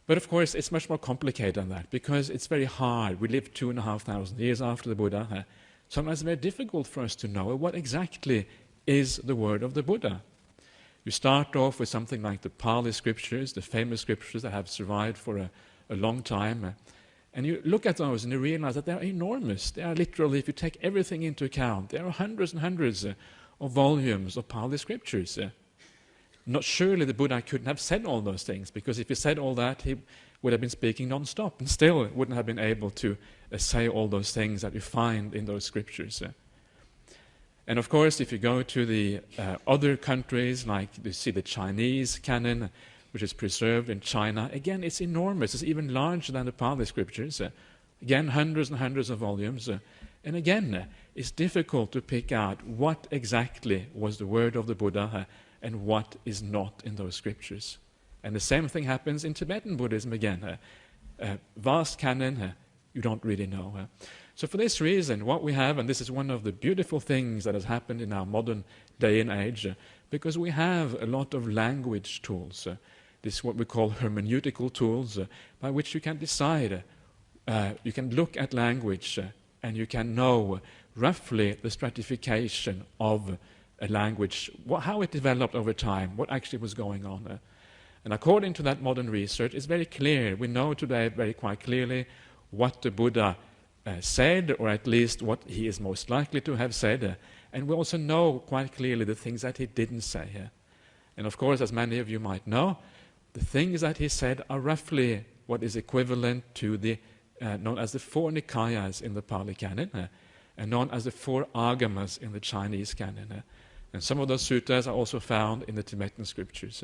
But of course, it's much more complicated than that, because it's very hard. We live 2,500 years after the Buddha. Sometimes it's very difficult for us to know what exactly is the word of the Buddha. You start off with something like the Pali scriptures, the famous scriptures that have survived for a long time, and you look at those and you realize that they are enormous. They are literally, if you take everything into account, there are hundreds and hundreds of volumes of Pali scriptures. Not surely the Buddha couldn't have said all those things, because if he said all that, he would have been speaking non-stop and still wouldn't have been able to say all those things that you find in those scriptures. And of course, if you go to the other countries, like you see the Chinese canon, which is preserved in China, again, it's enormous. It's even larger than the Pali scriptures. Again, hundreds and hundreds of volumes. And again, it's difficult to pick out what exactly was the word of the Buddha and what is not in those scriptures. And the same thing happens in Tibetan Buddhism again. Vast canon, you don't really know. So for this reason, what we have, and this is one of the beautiful things that has happened in our modern day and age, because we have a lot of language tools. This is what we call hermeneutical tools, by which you can decide, you can look at language and you can know roughly the stratification of a language, how it developed over time, what actually was going on. And according to that modern research, it's very clear. We know today very quite clearly what the Buddha said, or at least what he is most likely to have said. And we also know quite clearly the things that he didn't say. And of course, as many of you might know, the things that he said are roughly what is equivalent to the known as the four Nikayas in the Pali Canon, and known as the four Agamas in the Chinese Canon. And some of those suttas are also found in the Tibetan scriptures.